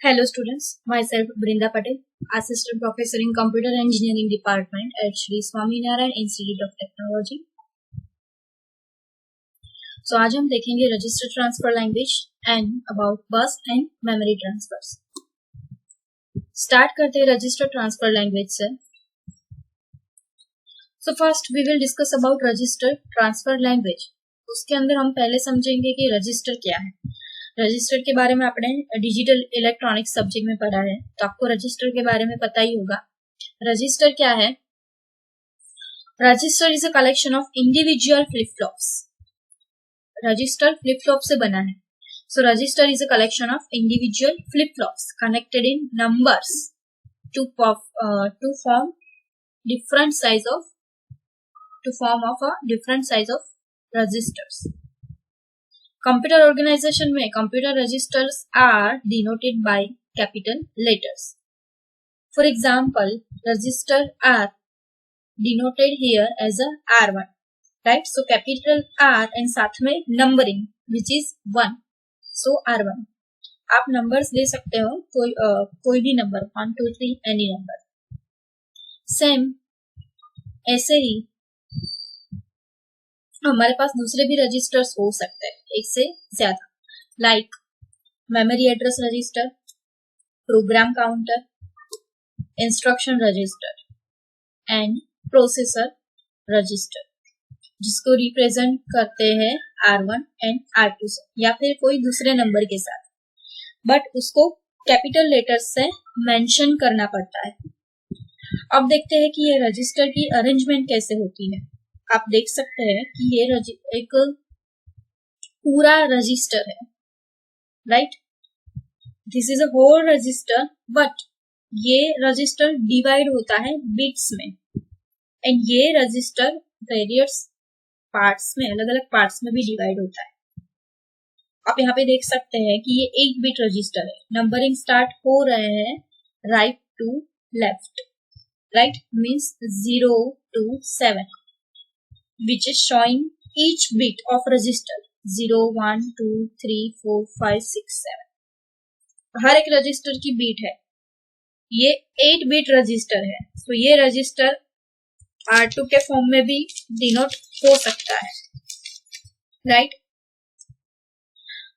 Hello students, myself Brinda Patel, Assistant Professor in Computer Engineering Department at Shri Swaminarayan Institute of Technology. So आज हम देखेंगे register transfer language and about bus and memory transfers. Start करते हैं register transfer language से. So first we will discuss about register transfer language. उसके अंदर हम पहले समझेंगे कि रजिस्टर क्या है. रजिस्टर के बारे में आपने डिजिटल इलेक्ट्रॉनिक्स सब्जेक्ट में पढ़ा है, तो आपको रजिस्टर के बारे में पता ही होगा. रजिस्टर क्या है? Register is a collection of individual flip flops. Register flip flop से बना है. So register is a collection of individual flip flops connected in numbers to form different size of registers. Computer organisation में computer registers are denoted by capital letters. For example, register are denoted here as a R1, right. So capital R and साथ में numbering which is 1, so R1. आप numbers they सकते हो, कोई भी number, 1 2 3 any number. Same ऐसे ही हमारे पास दूसरे भी रजिस्टर्स हो सकते हैं, एक से ज्यादा, like memory address register, program counter, instruction register and processor register, जिसको रिप्रेजेंट करते हैं R1 एंड R2 से या फिर कोई दूसरे नंबर के साथ, बट उसको कैपिटल लेटर्स से मेंशन करना पड़ता है. अब देखते हैं कि ये रजिस्टर की अरेंजमेंट कैसे होती है. आप देख सकते हैं कि ये एक पूरा रजिस्टर है, right. This is a whole register, but ये रजिस्टर डिवाइड होता है बिट्स में, एंड ये रजिस्टर वेरियस पार्ट्स में, अलग अलग पार्ट्स में भी डिवाइड होता है. आप यहाँ पे देख सकते हैं कि ये 8 बिट रजिस्टर है. नंबरिंग स्टार्ट हो रहे हैं right to left, right means 0 to 7, which is showing each bit of register 0 1 2 3 4 5 6 7. हर एक रजिस्टर की बीट है. ये 8 बिट रजिस्टर है, तो ये रजिस्टर R2 के फॉर्म में भी डिनोट हो सकता है, राइट.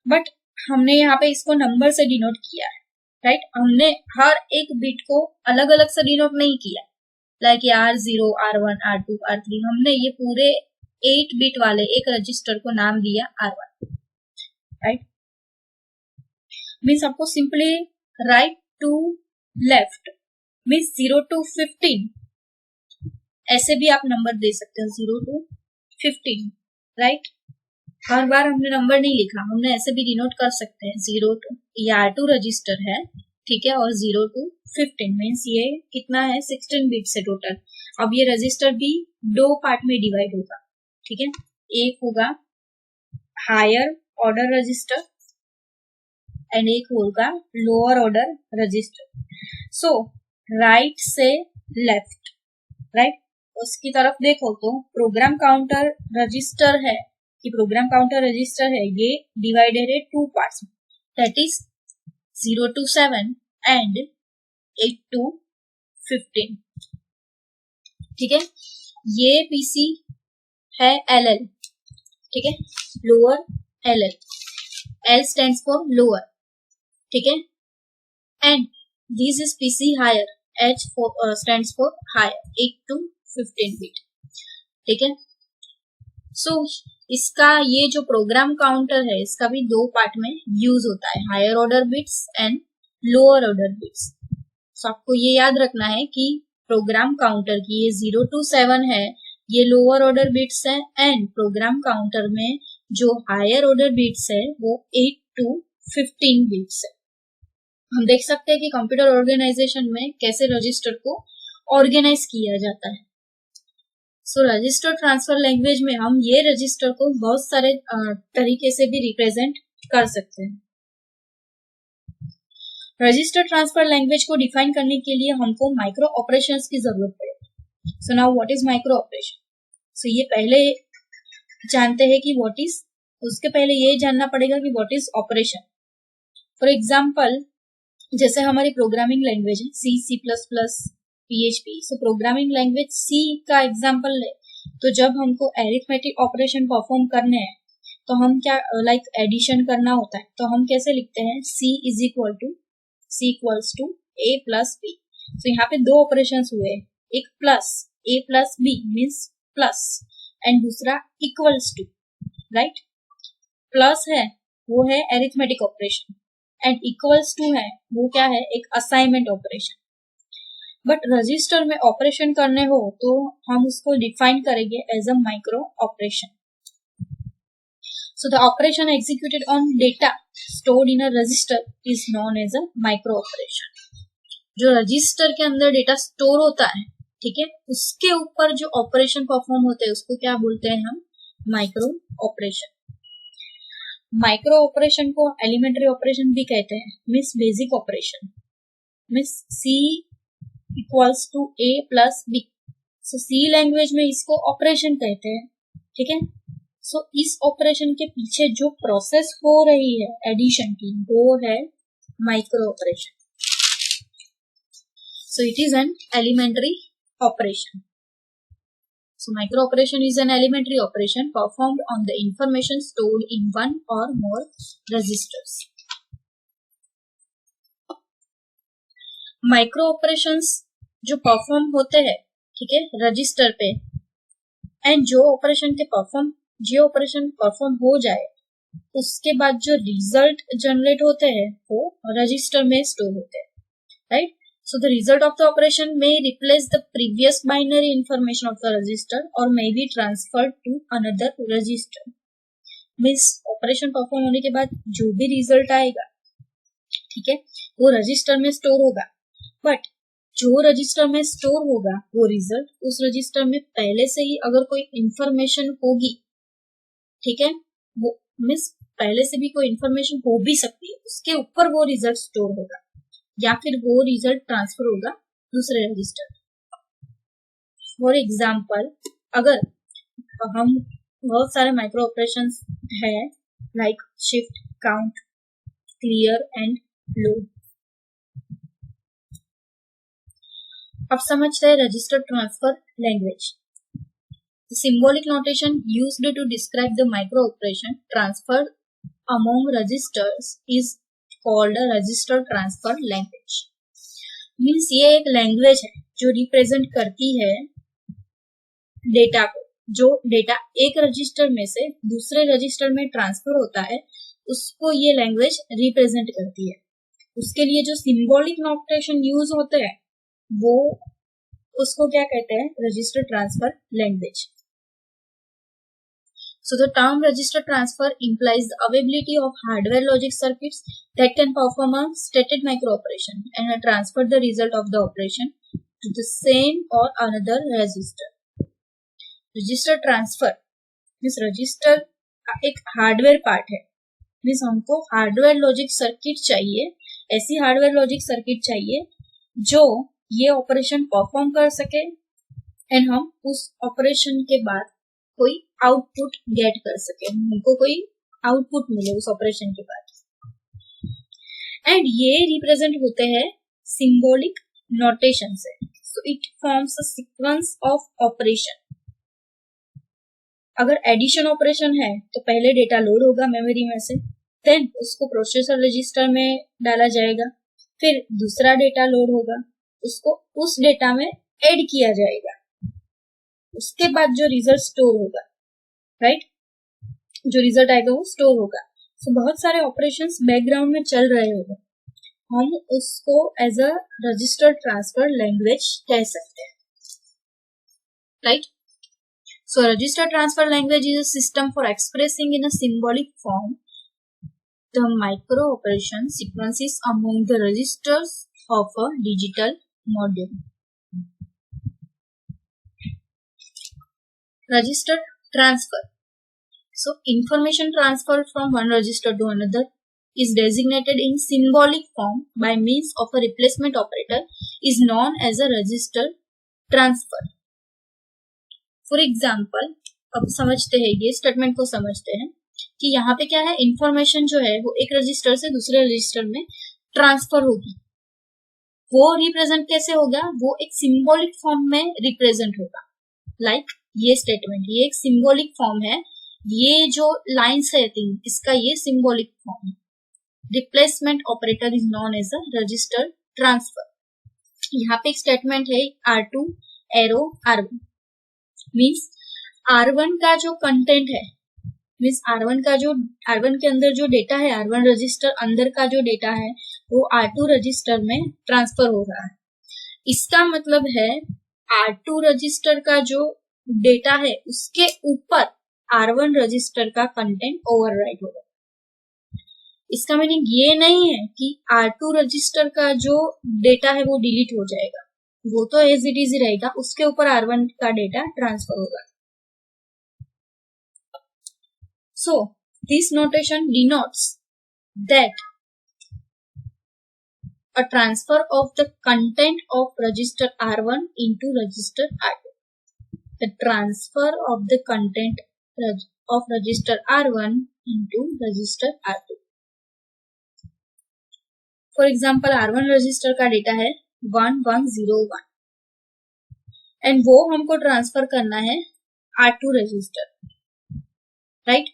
बट हमने यहाँ पे इसको नंबर से डिनोट किया है, राइट. हमने हर एक बिट को अलग अलग से डिनोट नहीं किया, like R0 R1 R2 R3. हमने ये पूरे 8 बिट वाले एक रजिस्टर को नाम दिया R1, राइट. मीन्स आपको simply right to left means 0 to 15 ऐसे भी आप नंबर दे सकते हो, 0 to 15, राइट. हर बार हमने नंबर नहीं लिखा, हमने ऐसे भी डिनोट कर सकते हैं. 0 to ये R2 रजिस्टर है, ठीक है, और 0 to 15 मीन्स ये कितना है, 16 बिट्स है टोटल. अब ये रजिस्टर भी 2 पार्ट में डिवाइड होगा, ठीक है. एक होगा हायर ऑर्डर रजिस्टर एंड एक होगा लोअर ऑर्डर रजिस्टर. सो राइट से लेफ्ट, राइट, उसकी तरफ देखो तो प्रोग्राम काउंटर रजिस्टर है, कि प्रोग्राम काउंटर रजिस्टर है, ये डिवाइडेड है 2 पार्ट्स में, that is 0 to 7 and 8 to 15, ठीक है. ये पीसी है LL, ठीक है, lower LL, L stands for lower, ठीक है, and this is PC higher, H stands for higher, 8 to 15 bit, ठीक है. सो इसका ये जो प्रोग्राम काउंटर है, इसका भी 2 पार्ट में यूज होता है, higher order bits and lower order bits. So आपको ये याद रखना है कि प्रोग्राम काउंटर की ये 0 to 7 है, ये लोअर ऑर्डर बिट्स है, एंड प्रोग्राम काउंटर में जो हायर ऑर्डर बिट्स है वो 8 to 15 बिट्स है. हम देख सकते हैं कि कंप्यूटर ऑर्गेनाइजेशन में कैसे रजिस्टर को ऑर्गेनाइज किया जाता है. सो रजिस्टर ट्रांसफर लैंग्वेज में हम ये रजिस्टर को बहुत सारे तरीके से भी रिप्रेजेंट कर सकते हैं. रजिस्टर ट्रांसफर लैंग्वेज को डिफाइन करने के लिए हमको माइक्रो ऑपरेशंस की जरूरत पड़ेगी. So now what is micro operation? So ये पहले जानते हैं कि व्हाट इज, उसके पहले ये जानना पड़ेगा कि what is operation. For example, जैसे हमारी प्रोग्रामिंग लैंग्वेज है सी, सी प्लस प्लस, PHP। सो प्रोग्रामिंग लैंग्वेज सी का एग्जांपल ले तो जब हमको एरिथमेटिक ऑपरेशन परफॉर्म करने हैं तो हम क्या लाइक एडिशन करना होता है तो हम कैसे लिखते हैं, C equals to A plus B। तो यहाँ पे दो ऑपरेशंस हुए, एक plus A plus B means plus and दूसरा इक्वल्स टू, राइट। प्लस है वो है arithmetic operation and equals to है वो क्या है, एक असाइनमेंट ऑपरेशन। बट रजिस्टर में ऑपरेशन करने हो तो हम उसको डिफाइन करेंगे as a micro operation. So the operation executed on data stored in a register is known as a micro operation. जो रजिस्टर के अंदर डेटा स्टोर होता है, ठीक है, उसके ऊपर जो ऑपरेशन परफॉर्म होते हैं उसको क्या बोलते हैं हम, माइक्रो ऑपरेशन। माइक्रो ऑपरेशन को एलिमेंट्री ऑपरेशन भी कहते हैं, means basic operation, means C equals to A plus B। So C language में इसको ऑपरेशन कहते हैं, ठीक है। सो इस ऑपरेशन के पीछे जो प्रोसेस हो रही है एडिशन की वो है micro operation. So it is an elementary operation. So micro operation is an elementary operation performed on the information stored in one or more registers. Micro operations जो परफॉर्म होते हैं, ठीक है, रजिस्टर पे, एंड जो ऑपरेशन परफॉर्म हो जाए उसके बाद जो रिजल्ट जनरेट होते हैं वो रजिस्टर में स्टोर होते हैं, right. So the result of the operation may replace the previous binary information of the register or may be transferred to another register. Means operation perform होने के बाद जो भी रिजल्ट आएगा, ठीक है, वो रजिस्टर में स्टोर होगा। बट जो रजिस्टर में स्टोर होगा वो रिजल्ट, उस रजिस्टर में पहले से ही अगर कोई इंफॉर्मेशन होगी, ठीक है, वो मीन्स पहले से भी कोई इंफॉर्मेशन हो भी सकती है, उसके ऊपर वो रिजल्ट स्टोर होगा या फिर वो रिजल्ट ट्रांसफर होगा दूसरे रजिस्टर। फॉर एग्जाम्पल, अगर हम बहुत सारे माइक्रो ऑपरेशंस है like shift, count, clear and load. अब समझते हैं register transfer language. The symbolic notation used to describe the micro operation transferred among registers is called a register transfer language. Means ये एक लैंग्वेज है जो represent करती है डेटा को, जो डेटा एक रजिस्टर में से दूसरे रजिस्टर में ट्रांसफर होता है उसको ये लैंग्वेज रिप्रेजेंट करती है। उसके लिए जो सिंबॉलिक नोटेशन यूज होते हैं वो उसको क्या कहते हैं, register transfer language. So the term register transfer implies the availability of hardware logic circuits that can perform a stated micro operation and transfer the result of the operation to the same or another register. Register transfer means register एक hardware part है, means हमको hardware logic circuit चाहिए, ऐसी hardware logic circuit चाहिए जो ये operation perform कर सके एंड हम उस ऑपरेशन के बाद कोई आउटपुट गेट कर सके, हमको कोई आउटपुट मिले उस ऑपरेशन के बाद। एंड ये रिप्रेजेंट होते हैं सिंबॉलिक नोटेशन से। So it forms a sequence of operation. अगर एडिशन ऑपरेशन है तो पहले डेटा लोड होगा मेमोरी में से, देन उसको प्रोसेसर रजिस्टर में डाला जाएगा, फिर दूसरा डेटा लोड होगा, उसको उस डेटा में ऐड किया जाएगा, उसके बाद जो रिजल्ट स्टोर होगा, राइट, जो रिजल्ट आएगा वो स्टोर होगा। सो बहुत सारे ऑपरेशंस बैकग्राउंड में चल रहे होंगे, हम उसको as a register transfer language कह सकते हैं, right. So register transfer language is a system for expressing in a symbolic form the micro operation sequences among the registers of a digital module. Register transfer. So information transferred from one register to another is designated in symbolic form by means of a replacement operator is known as a register transfer. For example, अब समझते हैं ये statement को समझते हैं कि यहाँ पे क्या है, इंफॉर्मेशन जो है वो एक रजिस्टर से दूसरे रजिस्टर में ट्रांसफर होगी, वो रिप्रेजेंट कैसे होगा, वो एक सिंबॉलिक फॉर्म में रिप्रेजेंट होगा। लाइक ये स्टेटमेंट, ये एक सिंबॉलिक फॉर्म है, ये जो लाइन्स है तीन, इसका ये सिंबॉलिक फॉर्म है। Replacement operator is known as a register transfer. यहाँ पे एक स्टेटमेंट है R2 arrow R1, means R1 का जो कंटेंट है, मीन्स R1 के अंदर जो डेटा है, R1 रजिस्टर अंदर का जो डेटा है वो R2 रजिस्टर में ट्रांसफर हो रहा है। इसका मतलब है R2 रजिस्टर का जो डेटा है उसके ऊपर R1 रजिस्टर का कंटेंट ओवरराइट होगा। इसका मीनिंग ये नहीं है कि R2 रजिस्टर का जो डेटा है वो डिलीट हो जाएगा, वो तो एज इट इज रहेगा, उसके ऊपर R1 का डेटा ट्रांसफर होगा। So this notation denotes that a transfer of the content of register R1 into register R2. The transfer of the content of register R1 into register R2. For example, R1 register का data है 1101 and वो हमको transfer करना है R2 register, right.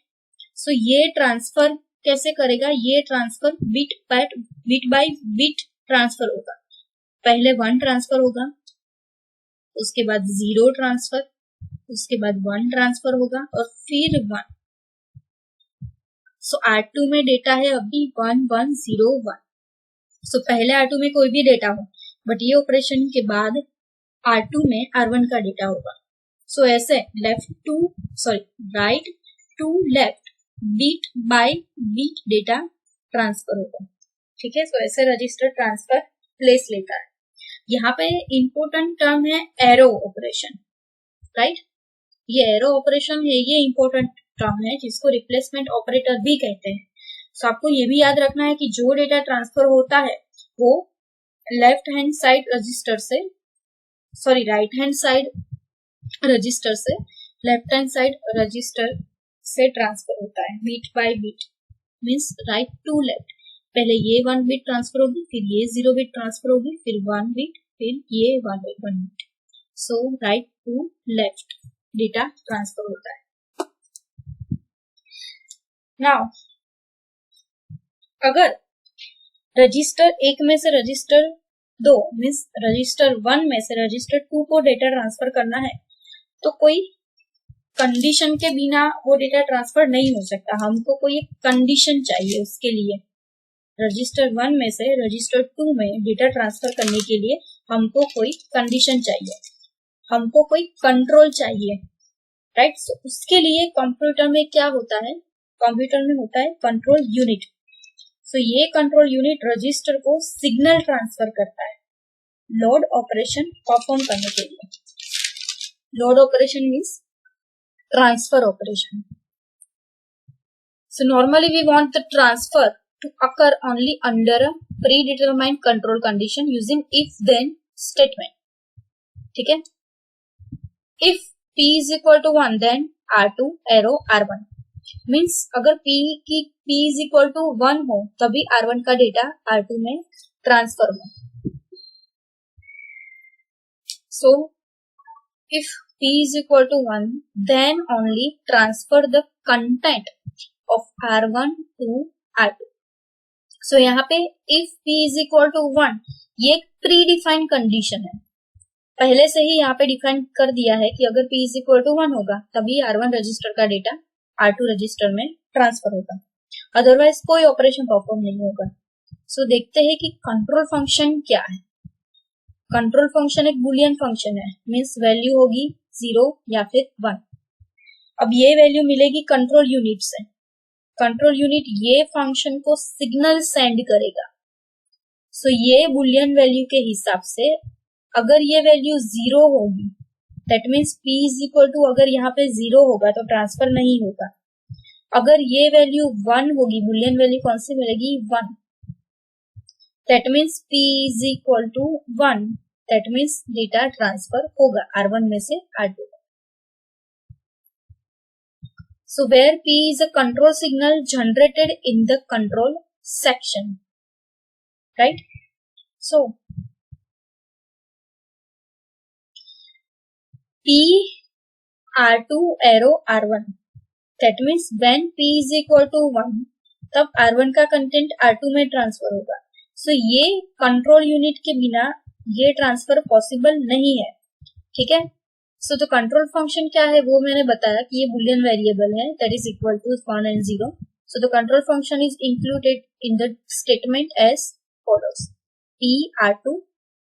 सो ये transfer कैसे करेगा, ये transfer bit by bit transfer होगा। पहले 1 ट्रांसफर होगा, उसके बाद 0 ट्रांसफर, उसके बाद 1 ट्रांसफर होगा और फिर 1। सो R2 में डेटा है अभी 1101। सो पहले R2 में कोई भी डेटा हो, बट ये ऑपरेशन के बाद R2 में R1 का डेटा होगा। सो ऐसे right to left bit by bit data transfer होगा, ठीक है। सो ऐसे रजिस्टर ट्रांसफर प्लेस लेता है। यहाँ पे इंपॉर्टेंट टर्म है एरो ऑपरेशन, राइट। ये एरो ऑपरेशन है, ये इंपॉर्टेंट टर्म है जिसको रिप्लेसमेंट ऑपरेटर भी कहते हैं। सो आपको ये भी याद रखना है कि जो डेटा ट्रांसफर होता है वो राइट हैंड साइड रजिस्टर से लेफ्ट हैंड साइड रजिस्टर से ट्रांसफर होता है। Bit by bit means right to left, पहले ये 1 बिट ट्रांसफर होगी, फिर ये 0 बिट ट्रांसफर होगी, फिर 1 बिट, फिर ये 1 bit. So right to left data transfer होता है। नाउ अगर रजिस्टर 1 में से रजिस्टर 2 मीन्स रजिस्टर 1 में से रजिस्टर 2 को डेटा ट्रांसफर करना है तो कोई कंडीशन के बिना वो डेटा ट्रांसफर नहीं हो सकता। हमको कोई एक कंडीशन चाहिए उसके लिए। रजिस्टर 1 में से रजिस्टर 2 में डेटा ट्रांसफर करने के लिए हमको कोई कंडीशन चाहिए, हमको कोई कंट्रोल चाहिए, राइट। सो उसके लिए कंप्यूटर में क्या होता है, कंप्यूटर में होता है कंट्रोल यूनिट। सो ये कंट्रोल यूनिट रजिस्टर को सिग्नल ट्रांसफर करता है लोड ऑपरेशन परफॉर्म करने के लिए। Load operation means transfer operation. So normally we want the transfer to occur only under a predetermined control condition using if then statement, ठीक है। If P is equal to 1 then R2 arrow R1 means अगर P is equal to 1 हो तभी R1 का data R2 में transfer हो। So if P is equal to 1 then only transfer the content of R1 to R2। So यहाँ पे if P is equal to 1 ये एक प्री डिफाइंड कंडीशन है, पहले से ही यहाँ पे डिफाइन कर दिया है कि अगर P is equal to 1 होगा तभी R1 रजिस्टर का डेटा R2 रजिस्टर में ट्रांसफर होगा, अदरवाइज कोई ऑपरेशन परफॉर्म नहीं होगा। सो देखते हैं कि कंट्रोल फंक्शन क्या है। कंट्रोल फंक्शन एक बुलियन फंक्शन है, मीन्स वैल्यू होगी 0 या फिर 1। अब ये वैल्यू मिलेगी कंट्रोल यूनिट से। कंट्रोल यूनिट ये फंक्शन को सिग्नल सेंड करेगा। सो ये बुलियन वैल्यू के हिसाब से अगर ये वैल्यू 0 होगी that means P is equal to अगर यहाँ पे 0 होगा तो ट्रांसफर नहीं होगा। अगर ये वैल्यू 1 होगी, बुलियन वैल्यू कौन सी मिलेगी 1, that means P is equal to 1, that means data transfer होगा R1 में से R2। So where P is a control signal generated in the control section, right? So P R2 arrow R1, that means when P is equal to 1 तब R1 का content R2 में transfer होगा. सो ये control unit के बिना ये transfer possible नहीं है. ठीक है. सो तो कंट्रोल फंक्शन क्या है वो मैंने बताया कि ये बुलियन वेरिएबल है, that is equal to 1 and 0. So the control function is included in the statement as follows P R2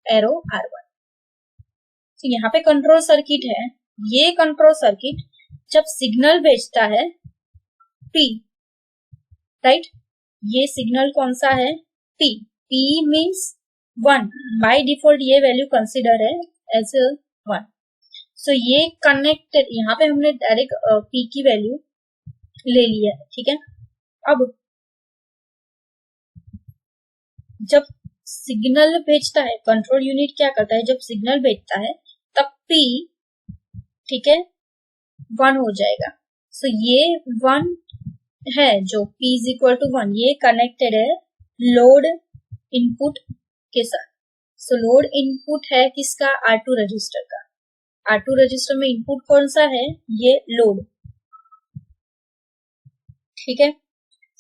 arrow R1. तो यहाँ पे कंट्रोल सर्किट है. ये कंट्रोल सर्किट जब सिग्नल भेजता है P, राइट, ये सिग्नल कौन सा है? P. P means 1. By default ये वैल्यू कंसिडर है एज 1. सो ये कनेक्टेड, यहाँ पे हमने डायरेक्ट P की वैल्यू ले ली है. ठीक है. अब जब सिग्नल भेजता है, कंट्रोल यूनिट क्या करता है, जब सिग्नल भेजता है तब P, ठीक है, 1 हो जाएगा. सो ये 1 है जो P इज इक्वल टू 1, ये कनेक्टेड है लोड इनपुट के साथ. सो लोड इनपुट है किसका? R2 रजिस्टर का. R2 रजिस्टर में इनपुट कौन सा है? ये लोड. ठीक है.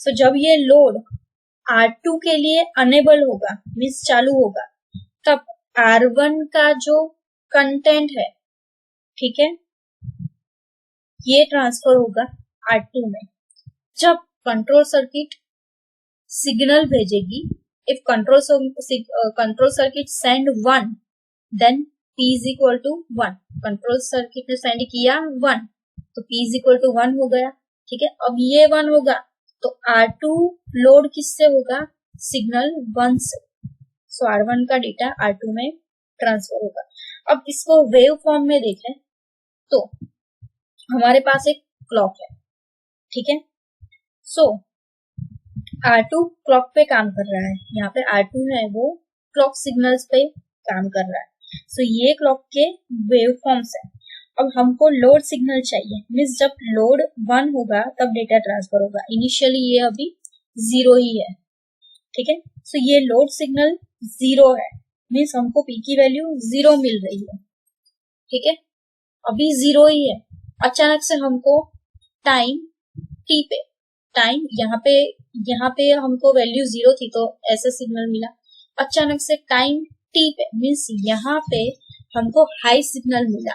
सो जब ये लोड R2 के लिए अनेबल होगा, मीन्स चालू होगा, तब R1 का जो कंटेंट है, ठीक है, ये ट्रांसफर होगा R2 में. जब कंट्रोल सर्किट सिग्नल भेजेगी, if control circuit send 1, then P is equal to 1. Control circuit ने सेंड किया 1, तो P इज इक्वल टू 1 हो गया. ठीक है. अब ये 1 होगा तो R2 लोड किससे होगा? सिग्नल 1 से. सो R1 का डेटा R2 में ट्रांसफर होगा. अब इसको वेव फॉर्म में देखें तो हमारे पास एक क्लॉक है. ठीक है. सो R2 क्लॉक पे काम कर रहा है. यहाँ पे R2 है वो क्लॉक सिग्नल्स पे काम कर रहा है. सो ये क्लॉक के वेव फॉर्म्स है. अब हमको लोड सिग्नल चाहिए, मीन्स जब लोड 1 होगा तब डेटा ट्रांसफर होगा. इनिशियली ये अभी 0 ही है. ठीक है. सो ये लोड सिग्नल 0 है, मीन्स हमको P की वैल्यू 0 मिल रही है. ठीक है. अभी 0 ही है. अचानक से हमको टाइम T पे, टाइम यहाँ पे हमको वैल्यू 0 थी तो ऐसे सिग्नल मिला. अचानक से टाइम T पे, मीन्स यहाँ पे हमको हाई सिग्नल मिला,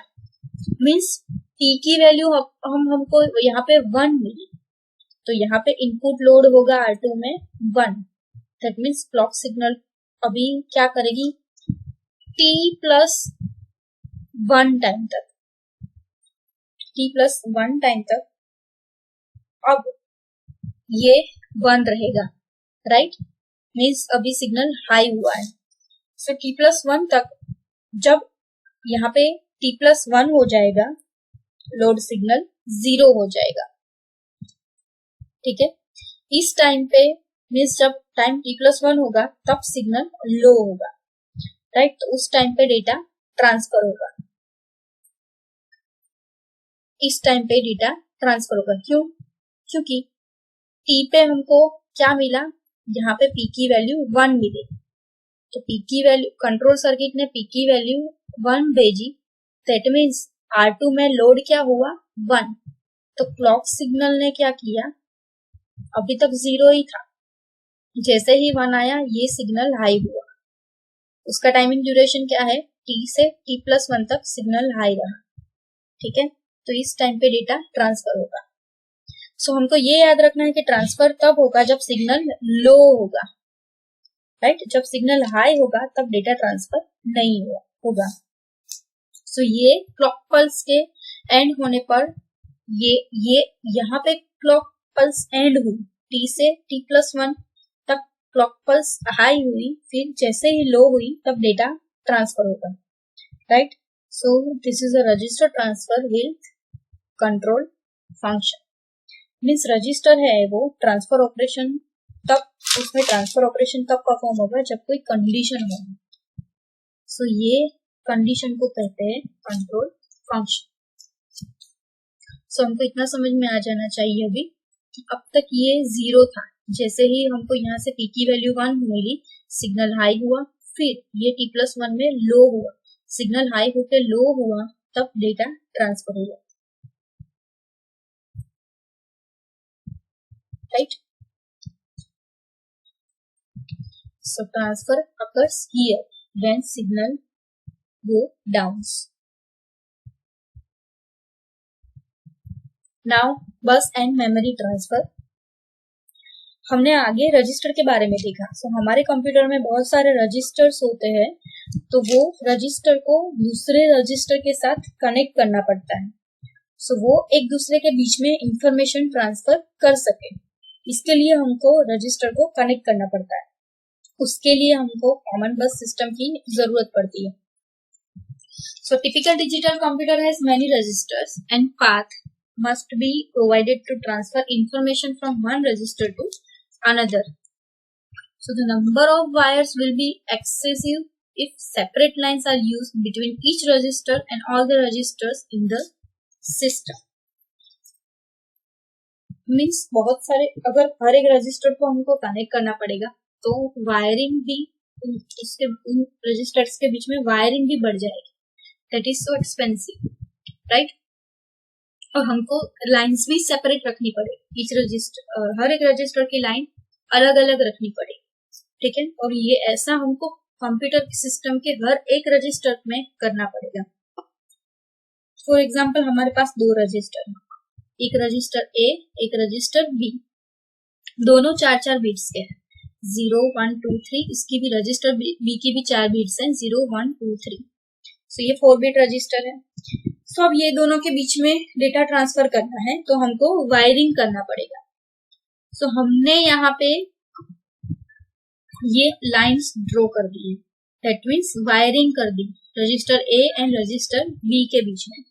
मीन्स P की वैल्यू हमको यहाँ पे 1 मिली. तो यहाँ पे इनपुट लोड होगा R2 में 1. दैट मीन्स क्लॉक सिग्नल अभी क्या करेगी? T+1 टाइम तक, T+1 टाइम तक अब ये 1 रहेगा, राइट. मीन्स अभी सिग्नल हाई हुआ है. सो T+1 तक जब यहाँ पे T+1 हो जाएगा, लोड सिग्नल 0 हो जाएगा. ठीक है. इस टाइम पे मीन्स जब टाइम T+1 होगा तब सिग्नल लो होगा, राइट. तो उस टाइम पे डेटा ट्रांसफर होगा. इस टाइम पे डेटा ट्रांसफर होगा. क्यों? क्योंकि T पे हमको क्या मिला? यहाँ पे P की वैल्यू 1 मिली. तो P की वैल्यू, कंट्रोल सर्किट ने P की वैल्यू 1 भेजी. दैट मीन्स R2 में लोड क्या हुआ? 1. तो क्लॉक सिग्नल ने क्या किया? अभी तक 0 ही था, जैसे ही 1 आया ये सिग्नल हाई हुआ. उसका टाइमिंग ड्यूरेशन क्या है? T से T+1 तक सिग्नल हाई रहा. ठीक है. तो इस टाइम पे डेटा ट्रांसफर होगा. सो हमको ये याद रखना है कि ट्रांसफर तब होगा जब सिग्नल लो होगा, राइट. जब सिग्नल हाई होगा तब डेटा ट्रांसफर नहीं होगा. सो ये क्लॉक पल्स के एंड होने पर ये यहाँ पे क्लॉक पल्स एंड हुई. T से T+1 तक क्लॉक पल्स हाई हुई, फिर जैसे ही लो हुई तब डेटा ट्रांसफर होगा, right. So this is a register transfer with control function. Means register है वो ट्रांसफर ऑपरेशन तब, उसमें ट्रांसफर ऑपरेशन तब परफॉर्म होगा जब कोई कंडीशन होगी. सो ये कंडीशन को कहते हैं कंट्रोल फंक्शन. सो हमको इतना समझ में आ जाना चाहिए अभी कि अब तक ये 0 था, जैसे ही हमको यहाँ से p की वैल्यू 1 मिली, सिग्नल हाई हुआ, फिर ये t+1 में लो हुआ, सिग्नल हाई होके लो हुआ, तब डेटा ट्रांसफर हुआ, right. So transfer occurs here when signal go downs. Now bus and memory transfer. हमने आगे रजिस्टर के बारे में देखा। हमारे कंप्यूटर में बहुत सारे रजिस्टर्स होते हैं, तो वो रजिस्टर को दूसरे रजिस्टर के साथ कनेक्ट करना पड़ता है, वो एक दूसरे के बीच में इंफॉर्मेशन ट्रांसफर कर सके। इसके लिए हमको रजिस्टर को कनेक्ट करना पड़ता है, उसके लिए हमको कॉमन बस सिस्टम की जरूरत पड़ती है। Typical digital computer has many registers and path must be provided to transfer information from one register to another. So the number of wires will be excessive if separate lines are used between each register and all the registers in the system. Means बहुत सारे, अगर हर एक register को हमको connect करना पड़ेगा तो wiring भी उसके उन रजिस्टर्स के बीच में वायरिंग भी बढ़ जाएगी, that is so expensive, right. और हमको लाइंस भी सेपरेट रखनी पड़ेगी, ईच रजिस्टर, हर एक रजिस्टर की लाइन अलग अलग रखनी पड़ेगी, ठीक है। और ये ऐसा हमको कंप्यूटर सिस्टम के हर एक रजिस्टर में करना पड़ेगा। फॉर एग्जाम्पल हमारे पास दो रजिस्टर, एक रजिस्टर ए, एक रजिस्टर बी, दोनों 4-4 बिट्स के हैं, 0, 1, 2, 3। इसकी भी रजिस्टर बी की भी 4 बिट्स हैं, 0, 1, 2, 3। सो ये 4 बिट रजिस्टर है। सो अब ये दोनों के बीच में डेटा ट्रांसफर करना है तो हमको वायरिंग करना पड़ेगा। सो हमने यहाँ पे ये लाइंस ड्रॉ कर दी, दैट मीन्स वायरिंग कर दी register A and register B के बीच में।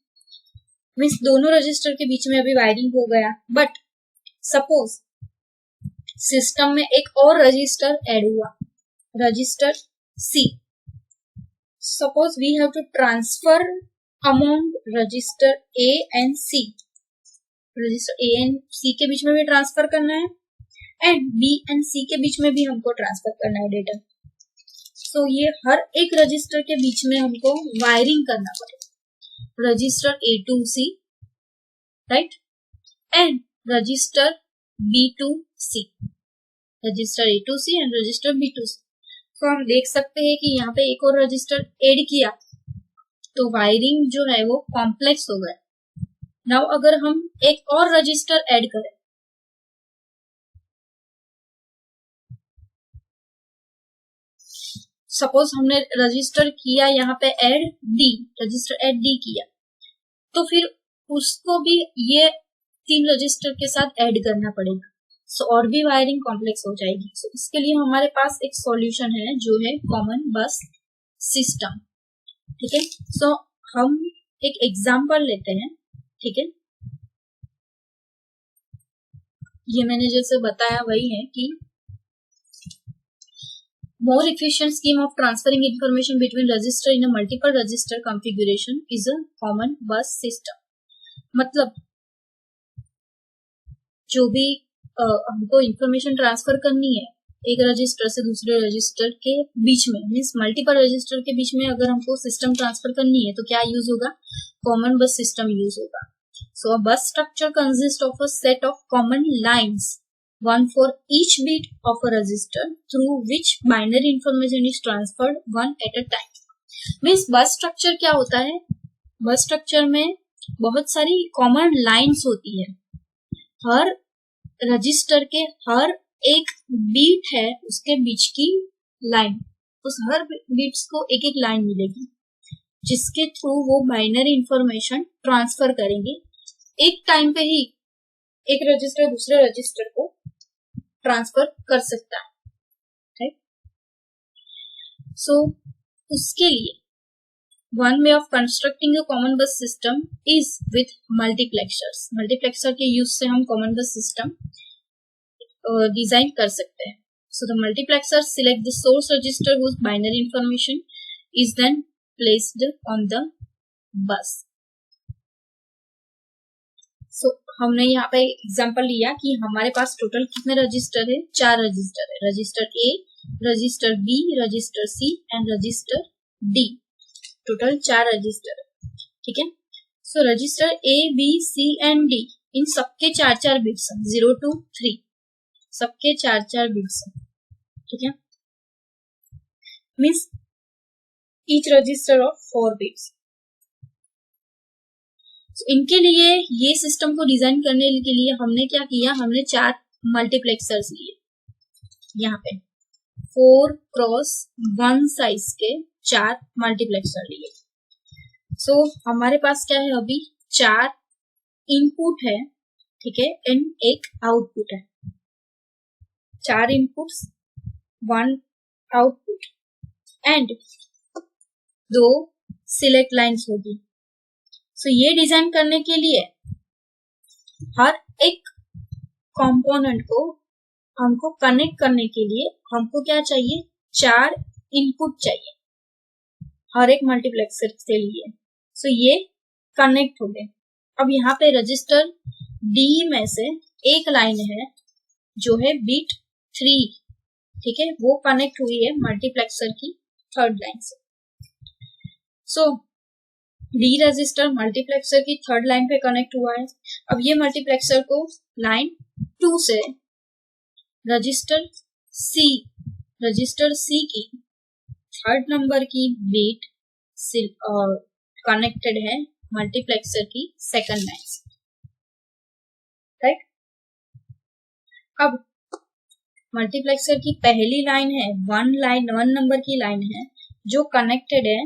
मीन्स दोनों रजिस्टर के बीच में अभी वायरिंग हो गया, बट सपोज सिस्टम में एक और रजिस्टर ऐड हुआ, register C. Suppose we have to transfer among register A and C, register A and C के बीच में भी ट्रांसफर करना है एंड बी एंड सी के बीच में भी हमको ट्रांसफर करना है डेटा। सो ये हर एक रजिस्टर के बीच में हमको वायरिंग करना पड़ेगा, register A to C, right, and register B to C, register A to C and register B to C. तो हम देख सकते हैं कि यहाँ पे एक और रजिस्टर ऐड किया तो वायरिंग जो है वो कॉम्प्लेक्स हो गया। नाउ अगर हम एक और रजिस्टर ऐड करें, सपोज हमने रजिस्टर किया यहाँ पे add D, register add D किया, तो फिर उसको भी ये 3 रजिस्टर के साथ ऐड करना पड़ेगा। सो और भी वायरिंग कॉम्प्लेक्स हो जाएगी। सो इसके लिए हमारे पास एक सॉल्यूशन है जो है कॉमन बस सिस्टम, ठीक है। सो हम एक एग्जांपल लेते हैं, ठीक है। ये मैंने जैसे बताया वही है कि more efficient scheme of transferring information between register in a multiple register configuration is a common bus system। मतलब जो भी हमको इंफॉर्मेशन ट्रांसफर करनी है एक रजिस्टर से दूसरे रजिस्टर के बीच में, मीन्स मल्टीपल रजिस्टर के बीच में अगर हमको सिस्टम ट्रांसफर करनी है तो क्या यूज होगा, कॉमन बस सिस्टम यूज होगा। सो अ बस structure consist of a set of common lines, one for each bit of a register through which binary information is transferred one at a time। Means बस structure क्या होता है, बस structure में बहुत सारी कॉमन लाइन्स होती है, हर रजिस्टर के हर एक बीट है उसके बीच की लाइन, उस हर बीट्स को एक एक लाइन मिलेगी जिसके थ्रू वो बाइनरी इंफॉर्मेशन ट्रांसफर करेंगे। एक टाइम पे ही एक रजिस्टर दूसरे रजिस्टर को ट्रांसफर कर सकता है, राइट। सो उसके लिए one way of constructing a common bus system is with multiplexers. Multiplexer के यूज से हम कॉमन बस सिस्टम डिजाइन कर सकते हैं। So the multiplexer select the source register whose binary information is then placed on the bus. So हमने यहाँ पे example लिया कि हमारे पास टोटल कितने रजिस्टर है, 4 रजिस्टर है, register A, register B, register C and register D, total 4 register है, ठीक है। So register A B C and D इन सबके 4 बिट्स हैं, 0 to 3 सबके 4 बिट्स हैं, ठीक है। Means each resistor of 4 bits. इनके लिए ये सिस्टम को डिजाइन करने के लिए हमने क्या किया, हमने 4 मल्टीप्लेक्सर्स लिए, यहाँ पे 4x1 साइज के 4 मल्टीप्लेक्सर लिए। सो हमारे पास क्या है, अभी 4 इनपुट है, ठीक है, एंड एक आउटपुट है, 4 inputs 1 output and 2 select lines होगी। सो ये डिजाइन करने के लिए हर एक कंपोनेंट को हमको कनेक्ट करने के लिए हमको क्या चाहिए, 4 इनपुट चाहिए हर एक मल्टीप्लेक्सर के लिए। सो ये कनेक्ट हो गए। अब यहाँ पे रजिस्टर डी में से एक लाइन है जो है बिट 3, ठीक है, वो कनेक्ट हुई है मल्टीप्लेक्सर की 3rd लाइन से। सो डी रजिस्टर मल्टीप्लेक्सर की 3rd लाइन पे कनेक्ट हुआ है। अब ये मल्टीप्लेक्सर को लाइन 2 से रजिस्टर सी की 3rd नंबर की बीट कनेक्टेड है मल्टीप्लेक्सर की 2nd लाइन से, राइट। अब मल्टीप्लेक्सर की पहली लाइन है 1 नंबर की लाइन है जो कनेक्टेड है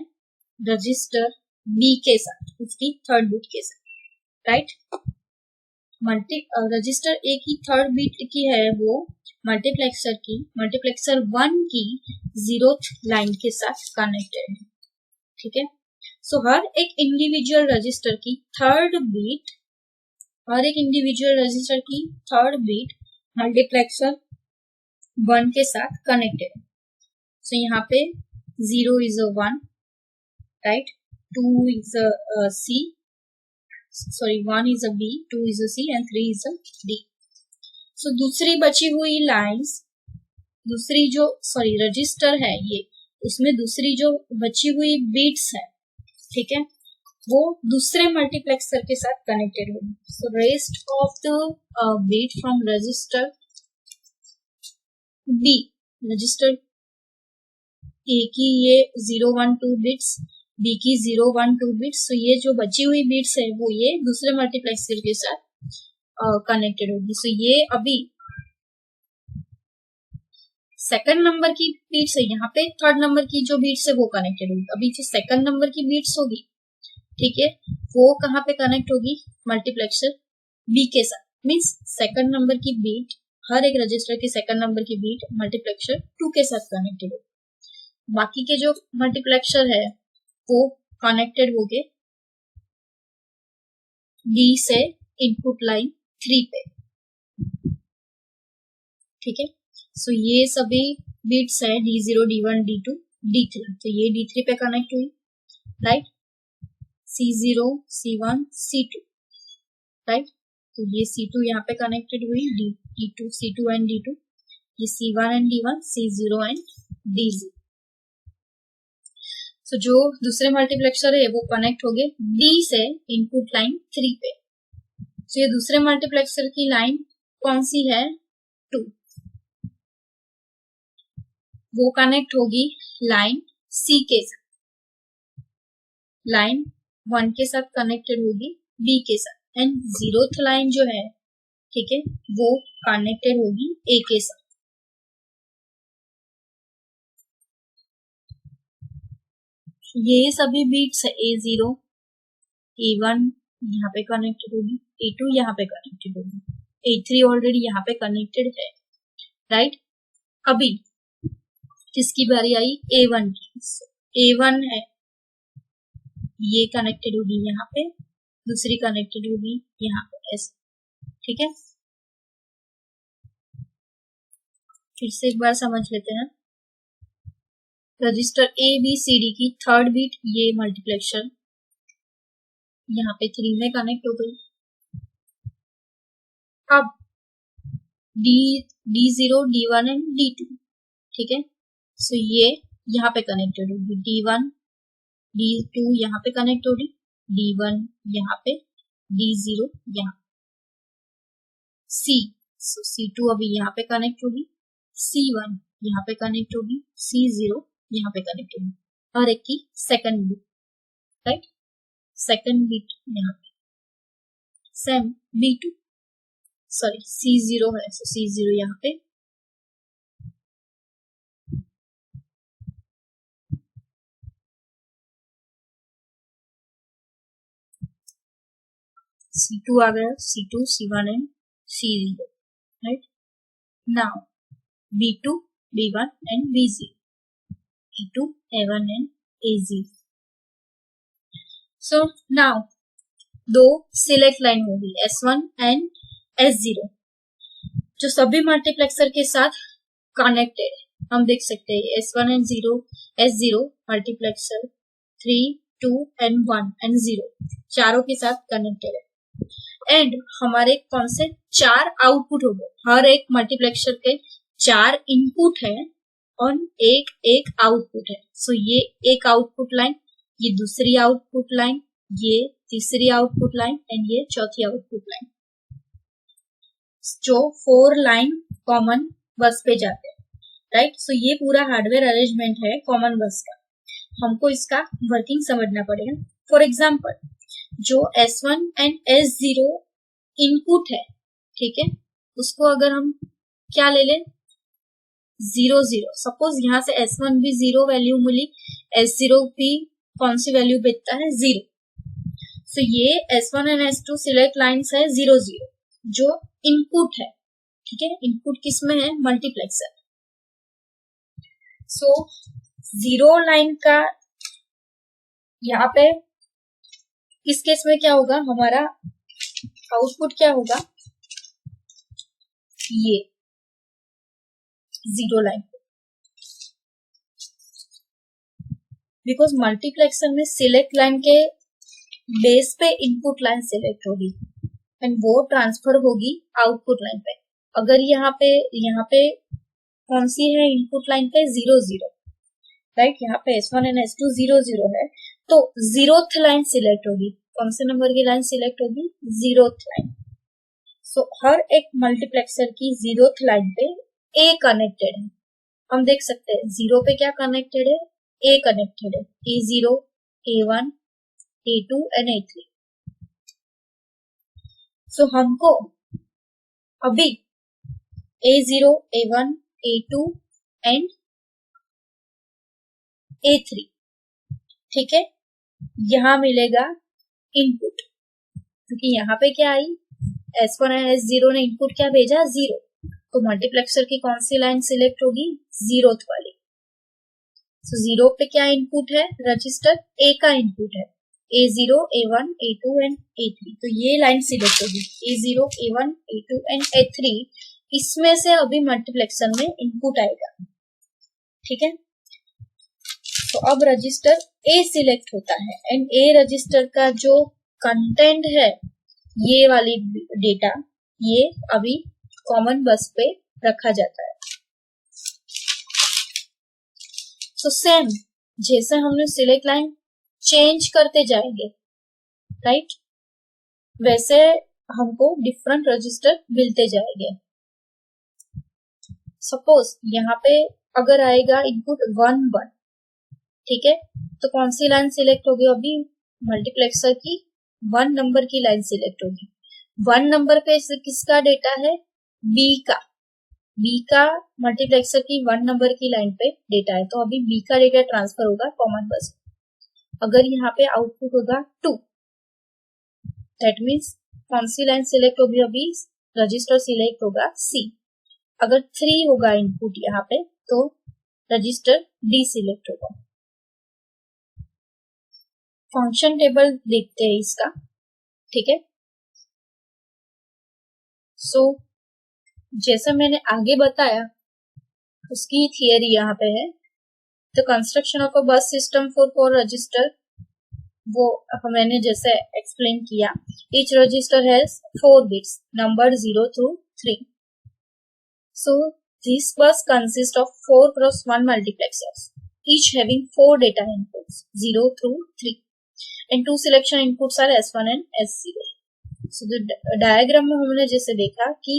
रजिस्टर बी के साथ, उसकी 3rd बिट के साथ, राइट। रजिस्टर ए की 3rd बिट की है वो मल्टीप्लेक्सर 1 की 0th लाइन के साथ कनेक्टेड है, ठीक है। सो हर एक इंडिविजुअल रजिस्टर की 3rd बिट मल्टीप्लेक्सर 1 के साथ कनेक्टेड है। सो यहाँ पे 0 is a 1, right, 2 is a C, sorry 1 is a B, 2 is a C and 3 is a D. So दूसरी बची हुई लाइन्स, रजिस्टर है ये, उसमें दूसरी जो बची हुई बीट्स है, ठीक है, वो दूसरे मल्टीप्लेक्सर के साथ कनेक्टेड होगी। So rest of the bit from register B, register A की ये 0 1 2 बिट्स, बी की 0 1 2 बिट्स, तो ये जो बची हुई बिट्स है वो ये दूसरे मल्टीप्लेक्सर के साथ कनेक्टेड होगी। सो ये अभी 2nd नंबर की बिट्स है, यहाँ पे 3rd नंबर की जो बिट्स है वो कनेक्टेड होगी। अभी जो 2nd नंबर की बिट्स होगी, ठीक है, वो कहाँ पे कनेक्ट होगी, मल्टीप्लेक्सर बी के साथ। मीन्स 2nd नंबर की बीट, हर एक रजिस्टर की 2nd नंबर की बीट मल्टीप्लेक्सर 2 के साथ कनेक्टेड होगी। बाकी के जो मल्टीप्लेक्सर है वो कनेक्टेड हो गए डी से इनपुट लाइन 3 पे, ठीक है। सो ये सभी बिट्स है D0 D1 D2 D3, तो ये D3 पे कनेक्ट हुई, right, C0 C1 C2, right, तो ये C2 यहाँ पे कनेक्टेड हुई, D2 C2 एंड D2, ये C1 and D1, C0 and D0। तो जो दूसरे मल्टीप्लेक्सर है वो कनेक्ट हो गए डी से इनपुट लाइन 3 पे। तो ये दूसरे मल्टीप्लेक्सर की लाइन कौन सी है, 2, वो कनेक्ट होगी लाइन सी के साथ, लाइन 1 के साथ कनेक्टेड होगी बी के साथ एंड 0th लाइन जो है, ठीक है, वो कनेक्टेड होगी ए के साथ। ये सभी बीट्स है A0 A1 यहाँ पे कनेक्टेड होगी, A2 यहाँ पे कनेक्टेड होगी, A3 ऑलरेडी यहाँ पे कनेक्टेड है, राइट। अभी किसकी बारी आई, A1 की। A1 है, ये कनेक्टेड होगी यहाँ पे, दूसरी कनेक्टेड होगी यहाँ पे ऐसे, ठीक है। फिर से एक बार समझ लेते हैं। Register A B C D की 3rd बिट ये मल्टीप्लेक्सर यहाँ पे 3 में कनेक्ट हो गई, अब D0, D1 एंड D2, ठीक है। सो ये यहाँ पे कनेक्टेड होगी, D1 D2 यहाँ पे कनेक्ट होगी, D1 यहाँ पे, D0 यहाँ C, सो C2 अभी यहाँ पे कनेक्ट होगी, C1 यहाँ पे कनेक्ट होगी, C0 यहाँ पे कनेक्ट होगी, और एक की second bit, right, second bit यहाँ पे सेम B2, सॉरी C0 है, सो C0 यहाँ पे, C2 आ गया, C2, C1 and C0, right. Now B2, B1 and B0, E2, A1 and A0. So now दो सिलेक्ट लाइन होगी S1 एंड S0 जो सभी मल्टीप्लेक्सर के साथ कनेक्टेड है। हम देख सकते हैं S1 and S0 multiplexer 3, 2 and 1 and 0 चारों के साथ कनेक्टेड है। एंड हमारे कौन से 4 आउटपुट हो गए, हर एक मल्टीप्लेक्सर के 4 इनपुट है और एक आउटपुट है। सो ये एक आउटपुट लाइन, ये दूसरी आउटपुट लाइन, ये तीसरी आउटपुट लाइन एंड ये चौथी आउटपुट लाइन, जो 4 लाइन कॉमन बस पे जाते हैं, राइट। सो ये पूरा हार्डवेयर अरेंजमेंट है कॉमन बस का, हमको इसका वर्किंग समझना पड़ेगा। फॉर एग्जाम्पल जो S1 एंड S0 इनपुट है, ठीक है, उसको अगर हम क्या ले लें 0 0, सपोज यहाँ से S1 भी 0 वैल्यू मिली, S0 भी कौन सी वैल्यू भेजता है 0। सो ये S1 and S2 select lines है 0 0 जो इनपुट है, ठीक है। इनपुट किसमें है, मल्टीप्लेक्सर। सो 0 लाइन का यहाँ पे इस केस में क्या होगा, हमारा आउटपुट क्या होगा, ये 0 लाइन, बिकॉज मल्टीप्लेक्सर में सिलेक्ट लाइन के बेस पे इनपुट लाइन सिलेक्ट होगी एंड वो ट्रांसफर होगी आउटपुट लाइन पे। अगर यहाँ पे कौन सी है इनपुट लाइन पे 0 0, राइट, यहाँ पे S1 एंड S2 0 0 है, तो 0th लाइन सिलेक्ट होगी, कौन से नंबर की लाइन सिलेक्ट होगी, 0th लाइन। सो हर एक मल्टीप्लेक्सर की 0th लाइन पे A कनेक्टेड है, हम देख सकते हैं 0 पे क्या कनेक्टेड है, A कनेक्टेड है, A0, A1, A2 and A3। सो हमको अभी A0, A1, A2 and A3, ठीक है, यहां मिलेगा इनपुट, क्योंकि यहाँ पे क्या आई, S1 और S0 ने इनपुट क्या भेजा 0, तो मल्टीप्लेक्सर की कौन सी लाइन सिलेक्ट होगी, 0th वाली। सो 0 पे क्या इनपुट है, रजिस्टर A का इनपुट है, A0, A1, A2 and A3, तो ये लाइन सिलेक्ट होगी, A0, A1, A2 and A3। इसमें से अभी मल्टीप्लेक्सर में इनपुट आएगा, ठीक है। तो अब रजिस्टर A सिलेक्ट होता है एंड A रजिस्टर का जो कंटेंट है, ये वाली डेटा, ये अभी कॉमन बस पे रखा जाता है। सो सेम जैसे हमने सिलेक्ट लाइन चेंज करते जाएंगे, राइट, वैसे हमको डिफरेंट रजिस्टर मिलते जाएंगे। सपोज यहाँ पे अगर आएगा इनपुट 1 1, ठीक है, तो कौन सी लाइन सिलेक्ट होगी, अभी मल्टीप्लेक्सर की 1 नंबर की लाइन सिलेक्ट होगी। 1 नंबर पे किसका डेटा है, B का मल्टीप्लेक्सर की 1 नंबर की लाइन पे डेटा है, तो अभी B का डेटा ट्रांसफर होगा कॉमन बस। अगर यहाँ पे आउटपुट होगा 2, दैट मीन्स कौन सी लाइन सिलेक्ट होगी, अभी रजिस्टर सिलेक्ट होगा C। अगर 3 होगा इनपुट यहाँ पे, तो रजिस्टर D सिलेक्ट होगा। फंक्शन टेबल देखते हैं इसका, ठीक है। सो जैसा मैंने आगे बताया उसकी थियरी यहाँ पे है, द कंस्ट्रक्शन ऑफ अ बस सिस्टम फॉर 4 रजिस्टर वो मैंने जैसे एक्सप्लेन किया, each register has 4 bits numbered 0 through 3. So this bus consists of 4 cross 1 multiplexers, each having 4 data inputs 0 through 3 and 2 selection inputs are S1 and S0. So the diagram में हमने जैसे देखा कि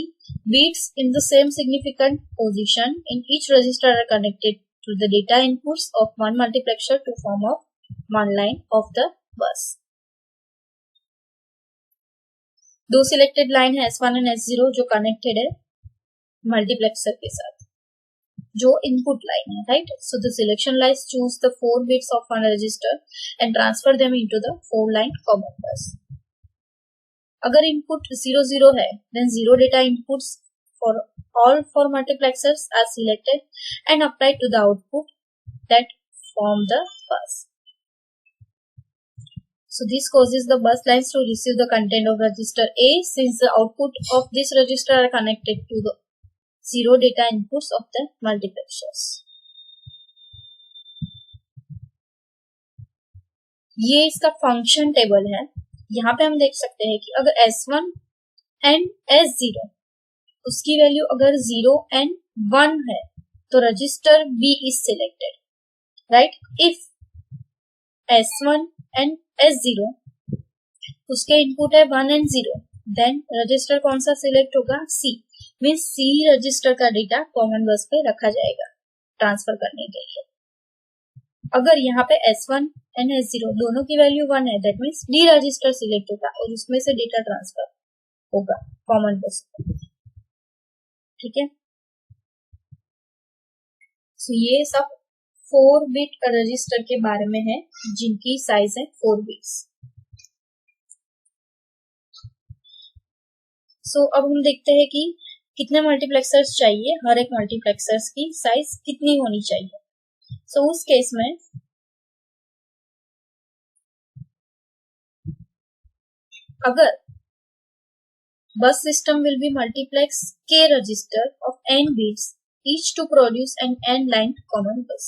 bits in the same significant position in each register are connected to the data inputs of one multiplexer to form a one line of the bus. दो selected line है S1 और S0 जो connected है multiplexer के साथ, जो input line है, right. So the selection line choose the 4 bits of one register and transfer them into the 4 line common बस. अगर इनपुट 0 0 है, then 0 data inputs for all 4 multiplexers are selected and applied to the output that form the bus. So this causes the bus lines to receive the content of register A since the output of this register are connected to the 0 data inputs of the multiplexers. ये इसका function table है. यहाँ पे हम देख सकते हैं कि अगर S1 एंड S0 उसकी वैल्यू अगर 0 एंड 1 है तो register B is selected, right. If S1 and S0 उसके इनपुट है 1 एंड 0, देन रजिस्टर कौन सा सिलेक्ट होगा? C. मीन्स C रजिस्टर का डेटा कॉमन बस पे रखा जाएगा ट्रांसफर करने के लिए. अगर यहाँ पे S1 एंड S0 दोनों की वैल्यू 1 है, that means D register select होगा और उसमें से डेटा ट्रांसफर होगा कॉमन बस पे. ठीक है. सो ये सब 4 बिट रजिस्टर के बारे में है जिनकी साइज है 4 बिट्स. सो अब हम देखते हैं कि कितने मल्टीप्लेक्सर्स चाहिए, हर एक मल्टीप्लेक्सर्स की साइज कितनी होनी चाहिए. सो उस केस में अगर bus system will be multiplex k register of n bits each to produce an n line common bus.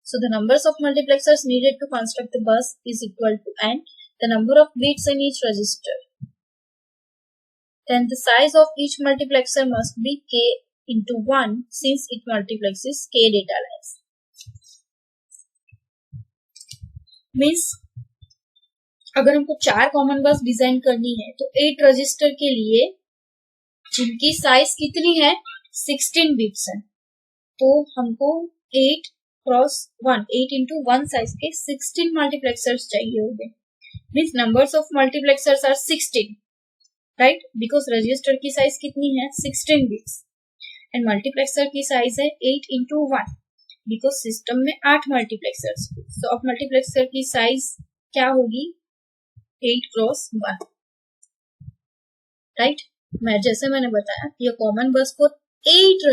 So the numbers of multiplexers needed to construct the bus is equal to n, the number of bits in each register. Then the size of each multiplexer must be k into 1 since it multiplexes k data lines. Means अगर हमको 4 common बस design करनी है तो 8 register के लिए जिनकी size कितनी है 16 बिट्स है, तो हमको 8 क्रॉस 1 8 into 1 साइज के 16 मल्टीप्लेक्सर्स चाहिए होंगे. Means numbers of multiplexers are 16, right, because register की साइज कितनी है 16 बिट्स एंड मल्टीप्लेक्सर की साइज है 8 into 1 बिकॉज सिस्टम में 8 मल्टीप्लेक्सर्स. सो अब मल्टीप्लेक्सर की साइज क्या होगी 8 क्रॉस 1, राइट. मैं जैसे मैंने बताया ये कॉमन बस फॉर 8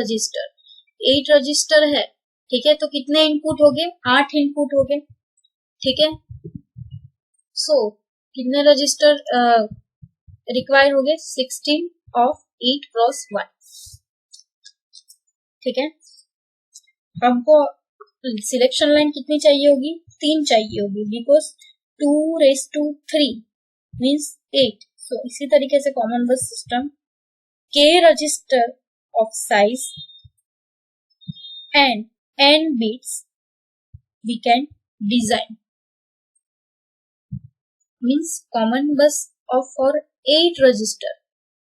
रजिस्टर है. ठीक है, तो कितने इनपुट हो गए 8 इनपुट हो गए. ठीक है. सो कितने रजिस्टर रिक्वायर हो गए 16 ऑफ 8 क्रॉस 1. ठीक है. हमको सिलेक्शन लाइन कितनी चाहिए होगी 3 चाहिए होगी बिकॉज 2⁻³ मीन्स 8. सो इसी तरीके से common bus system k register of size and n bits we can design. Means common bus of for 8 register.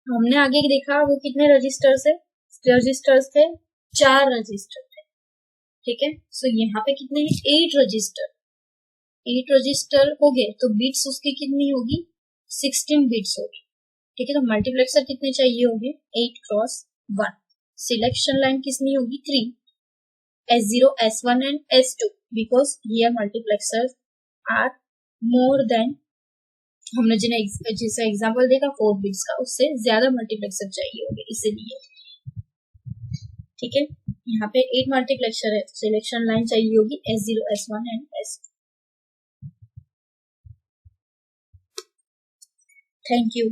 हमने आगे देखा वो कितने रजिस्टर्स थे 4 रजिस्टर थे. ठीक है. सो यहाँ पे कितने हैं 8 रजिस्टर हो गए तो बिट्स उसकी कितनी होगी 16 बिट्स होगी. ठीक है. तो मल्टीप्लेक्सर कितने चाहिए होंगे 8 क्रॉस 1. सिलेक्शन लाइन कितनी होगी 3, S0, S1 and S2 because here multiplexers are more than हमने जैसा एग्जांपल देखा 4 बिट्स का उससे ज्यादा मल्टीप्लेक्सर चाहिए होंगे इसीलिए. ठीक है. यहाँ पे 8 मल्टीप्लेक्सर है, सिलेक्शन लाइन चाहिए होगी S0, S1 and S2. Thank you.